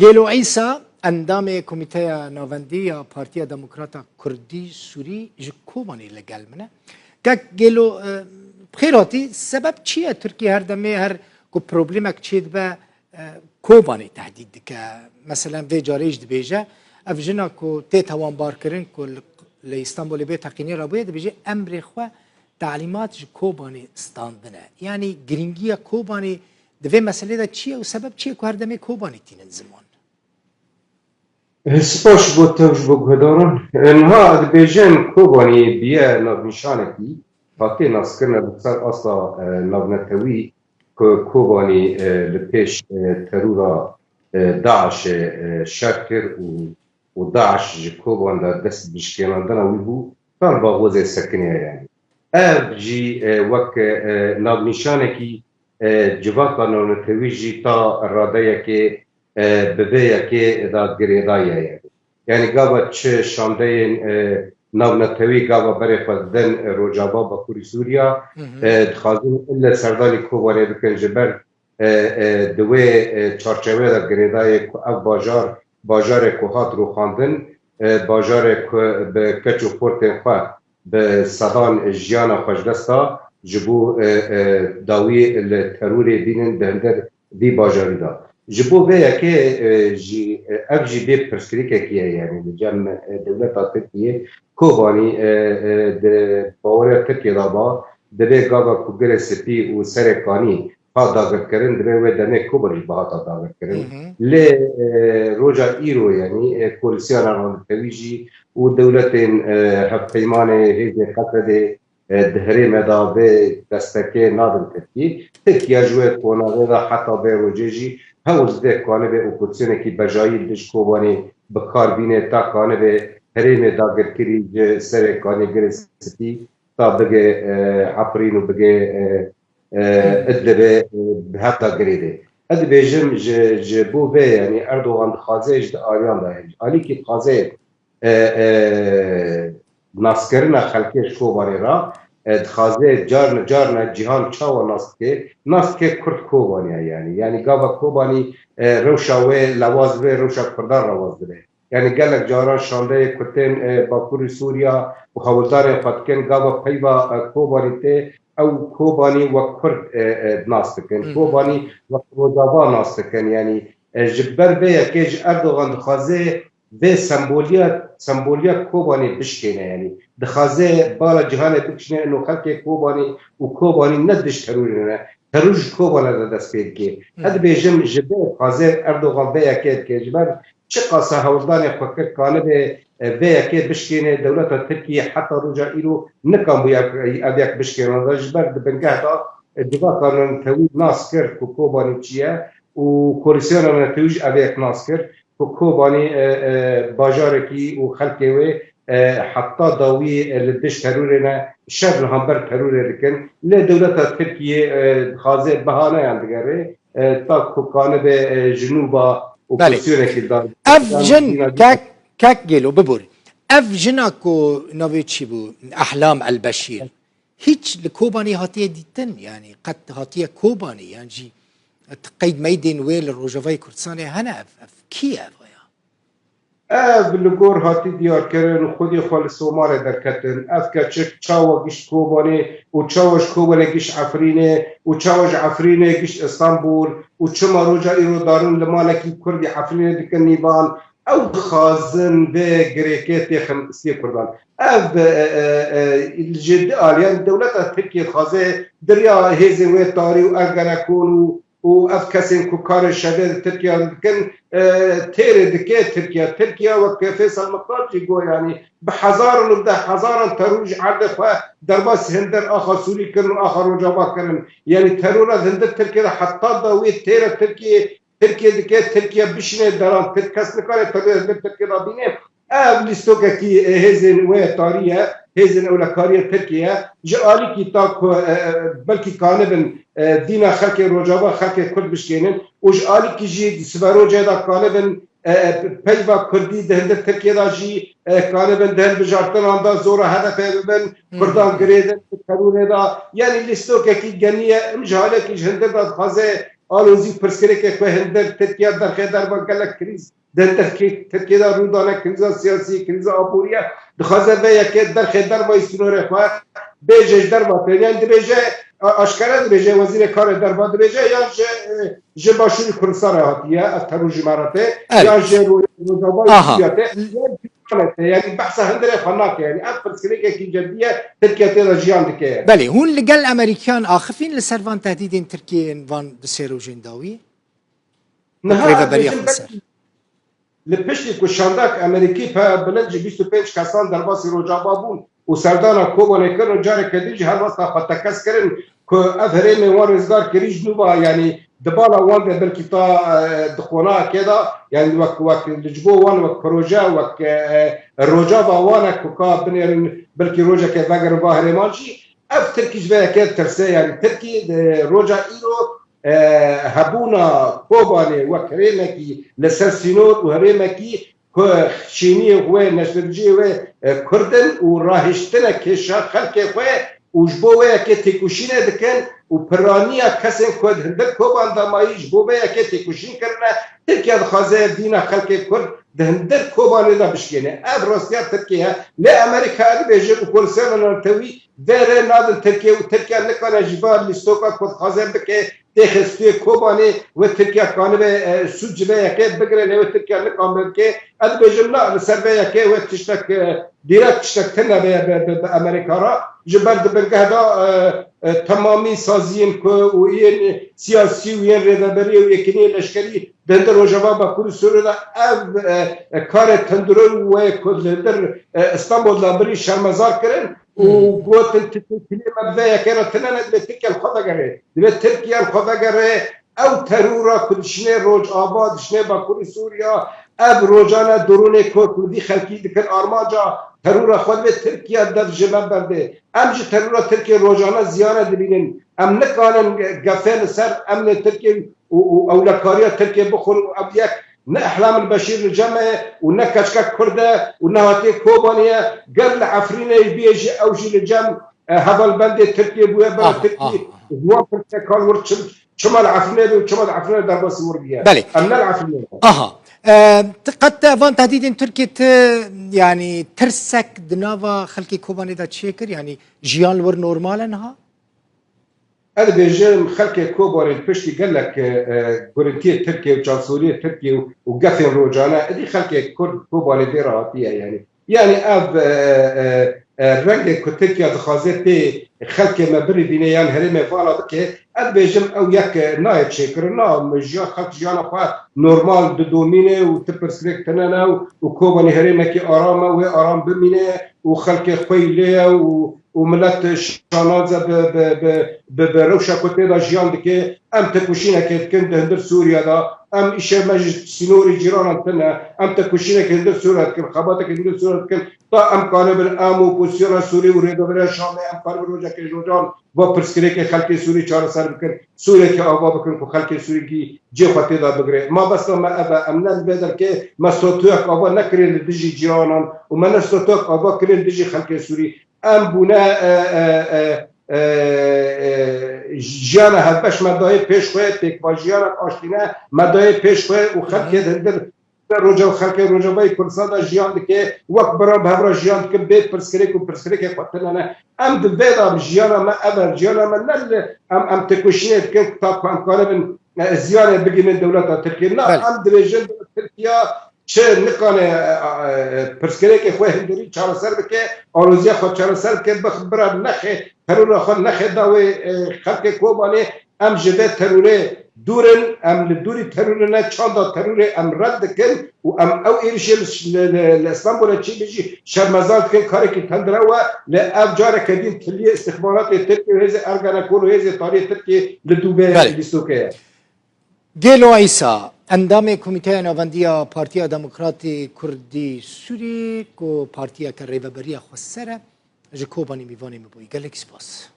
گیلو عیسی اندام کمیته ناوندی یا پارتی دموکرات کردی سوری جکوبانی لگل منه که گیلو خیراتی سبب چیه ترکیه هر دمه هر کو پروبلمک چید به کوبانی تهدید که مثلا وی جاریج دبیجه افجنا کو تی توان بار کرن کو لإستانبول بيت تقنية رابطة بيجي أمر إخوة تعليمات كوباني ستاندنا يعني جرينجيا كوباني دفع مسألة ده چیه و سبب چیه که هر دمه کوبانی تینن زمان سپاس بۆ تۆش بۆ گوهداران ئەنها دەبێژن کۆبانی بیە ناونیشانێکی هاتێ ناسکردنە بەسەر ئاستا ناونەتەوی کۆبانی لە پێش تەرورا داعش شەر کرد و داعش ji کۆبان da dest bişkênandina wî bû tal bawozê sekiniye yani ev jî wek navnîşanekî civaka navnetewî jî ta radeyekê bibêyekê da girêdayê ye yani gava çi şandeyên navnetewî gava berê xwe din Rojava Bakurî Sûriya dixwazin ille serdanî Kobanê bikin ji ber di wê çarçeve da girêdayê ku ev bajarê ku hat rûxandin bajarê ku bi keç û portên xwe bi sedan jiyana xweşdesta ji bo dawî li terûrê bînin di hindir vî bajarî da ji bo vê yekê jî ev jî bê pirsgirêkekî ye yani li cem dewleta Tirkiye Kobanî di bawerê Tirkiye da ba divê gava ku girê spî û serê kanî hat dagirkirin divê wê demê Kobanî bi hata dagirkirin lê roja îro yani koalîsyona navnetewî jî û dewletên hevpeymanê hêzê Xefredê di herême da vê destekê nadin Tirkiyê Tirkiye ji wê konavê da heta vê rojê jî hewl dê kanibê opozîsyonekî bejayî li dijî Kobanî bikarbîne ta kanibê herêmê dagirkirî ji serê kanî girê spî ta bige Efrîn û bige Idlibê bi heta girê de ez dibêjim ji bo vê yani Erdogan dixwaze ji di aliyan da ye alîkî dixwaze naskirina xelkê ji Kobanê ra dixwaze carna cîhan çawa naskê Kurd Kobanî yani gava Kobanî rewşa wê lewaz wê rewşa Kurdan rewaz dibe yani gelek caran şandeyê Kurdên Bakurî Sûriya û hewldarên xwe dikin gava peyva Kobanî tê ew Kobanî wek Kurd nas dikin Kobanî wek Rojava nas dikin yani ji ber vê yekê ji Erdogan dixwaze vê semboliya Kobanî bişkêne yani dixwaze bala cîhanê bikişîne û xelkê Kobanî û Kobanî ne diş terûrê ne terûr ji Kobanê de dest pê dike ez dibêjim ji vê dixwaze Erdogan vê yekê dike ji ber çi qasa hewldanê xwe kir kanibê vê yekê bişkêne dewleta Tirkiye heta roja îro nikan bû ev yek bişkêne ji ber di bingeh da civaka navnetewî nas kir ku Kobanî çi ye û koalîsyona navnetewî jî ev yek nas kir ku Kobanî bajarekî û xelkê wê heta dawî li dij terûrê ne şer li hember terûrê dikin lê dewleta Tirkiye dixwaze bihaneyan digere ta ku kanibê jinûba opozîsyonekî da ev jin kek gelo bibur ev jina ku navê çi bû Ahlam el-Beşîr hiç li Kobanî hatiye dîtin yani qet hatiye Kobanî yani jî qeyd meydên wê li Rojavayê Kurdistanê hene ev kî ev ev li gor hatî diyarkirin xwedî xwe li Somalê derketin ev keçik çawa gişt Kobanî û çawa ji Kobanê gişt Efrînê û çawa ji Efrînê gişt İstanbul û çima roja îro darin li malekî Kurdî Efrînê dikin nîvan ew dixwazin vê girêkê têxin Istê Kurdan ev ji aliyan dewleta Tirkiye dixwaze diriya hêzên wê tarî û ergenekon û ev kesên ku karê şevê li Tirkiye dikin têrê dike Tirkiye wek Fêsal Miqdad jî got yani bi hezaran û hezaran terûr ji erdê xwe derbasî hindir axa Sûrî kirin û axa Rojava kirin yani terûra hindir Tirkiyeyê heta da wê têra Tirkiye dike Tirkiye bişîne deran kes nikare terûr hindir Tirkiyeyê bîne ev lîstokekî hêzên wê tarî ye hêzên ewlekariya Tirkiye ji alîkî ta ku belkî kanibin dîna xelkê Rojava xelkê Kurd bişkênin û ji alîkî jî siverocê da kanibin peyva Kurdî di hindir Tirkiye da jî kanibin di hin bijartinan da zora hedefê bibin Kurdan girêdin terûrê da yani lîstokekî geniye em ji halekî ji hindir da dixwaze آلوزی پرسکری که هندر ترکیه در خیدر و گلک کریز در ترکیه در رودانه کریزا سیاسی کریزا آبوریه دخوازه به یکی در خیدر و استنور خواه بیجش در با یعنی بیجه آشکاره بیجه وزیر کار در با بیجه یا جه باشوری کردستان هاتیه از تروج مراته یا جه روزابای سیاته يعني بحث هندرة خناق يعني أفرض كذا كي جدية تركيا تلا جيان دكية. بله هون لقال أمريكان آخفين لسرفان تهديدين تركيا وان بسيرو جنداوي. نها لبشتي كشاندك أمريكي فبلنج بيستو بينش كاسان درباسي رجابابون وسردانا كوبا نكرن جاري كديج هر وقت فتكاس كرن كأفريم وان رزقار كريج نوبا يعني دبالا وان ده بلكي تا دخونا كده يعني وك لجبو وان وك بروجا وك الرجابا وانا كوكا بنيرن بلكي روجا كفاجر باهر ماشي اف تركيش بقى كده ترسي يعني تركي روجا ايرو هبونا كوباني وكريمكي لسرسينور وهريمكي شيني هو نشرجي هو كردن وراهشتنا كشا خلق هو وجبوه كي تكوشينه دكن وبرانيا كسن كود هندك كوبان دمايج بوبه كي تكوشين كرنا تركيا خازه دينا خلق كرد هندك كوبان دا بشكينه اب روسيا تركيا لا امريكا بيجي وكل سنه نتوي دير نادل تركيا وتركيا نكنا جبال لستوكا كود خازه بك تخستي كوباني وتركيا كان به سوجبه كي بغره له تركيا نكم بك اد بيجمنا السربيه كي وتشتك ديركت تشتكنا بامريكا را جبرد برگهدا تمامی سازیم که و این سیاسی و این ردبری و یکنی لشکری دندر روجابا با کل سوره او کار تندرون و کدلدر استانبول لابری شرمزار کرن و گوتن تکلی مبدا یکیرا تناند به ترکیه الخواه گره به ترکیه الخواه گره او ترورا کدشنه روج آباد شنه با کل سوریا اب روجانا درون کردی خلقی دکن آرماجا ترورا خود به ترکیه در جمع برده امج ترورا ترکیه روزانه زیانه دبینن ام نکانن گفن سر امن ترکیه و اولکاریا ترکیه بخور و اب یک نه احلام البشیر الجمع و نه کشکک کرده و نه هاتی کوبانیه قبل عفرینه بیجی اوجی الجمع هذا البلد تركيا بويا بلد تركيا هو كان ورد شمال عفرينه وشمال عفرينه در باس وربيا ام نه العفرينه قد فان تهديد تركيا يعني ترسك دنافا خلقي كوباني دا تشيكر يعني جيان ور نورمال انها انا بيجي خلقي كوباني البشتي قال لك غورنتي تركيا وجانسوريه تركيا وقفن روجانا دي خلقي كوباني بيراتيه يعني اب رنگ کتکیا دخوازه به خلق مبری بینیان هرم فعلا بکه اد بیجم او یک نایت شکرنا مجیا خلق جانا خواه نورمال دومینه و تپرسلک تنانه و کوبانی هرمه که آرامه و آرام بمینه و خلق خویله و ملت شانازه به روشا کتی دا جیان دکه ام تکوشینه که کن هندر سوریا دا ام ایشه مجد سینوری جیران تنه ام تکوشینه که هندر سوریا کن خباته که هندر سوریا کن تا امکانه بر امو پوزیشن سوری و ریدوبر شامه امکانه بر روزه که جوجان و پرسکری که خلق سوری چهار سر بکن سوری که آوا بکن که خلق سوری کی جه خاطی دا بگره ما بس ما ابا امنال بدر که ما صوتوک آوا نکرین دیجی جیرانان و من صوتوک آوا کرین دیجی خلق سوری ام بونه جیانا هلبش مدای پیش خواه تکوا جیانا آشتینه مدای پیش خواه و خلق هندر روجا خلق روجا بای کردستان دا جیان دکه وقت برای بهبرا جیان دکه بیت پرسکریک و پرسکریک خواهتنانه ام دبیدام جیانا ما ابر جیانا ما نل ام تکوشینه دکه تا امکانه بین زیانه بگیمین دولت ترکیه نه ام دبیجن ترکیه چه نکانه پرسکریک خواه هندری چهار سر بکه آروزیا خود چهار سر بکه بخبره نخه ترور خود نخه داوی خلق کوبانه ام جبه تروره دورن ام لدوري ترورنا چاندا ترور ام رد کن و ام او ایرشی لاسطنبول چی بيجي شرمزال کن کاری که تندره و لأب جاره کدین تلیه استخبارات ترکی و هزه ارگانکون و هزه تاریخ ترکی لدوبه لیستوکه گیلو عیسا اندام کمیته نواندی پارتیا دموکراتی کردی سوری کو پارتیا که ریوبری خسره جکوبانی میوانی میبوی گلک سپاس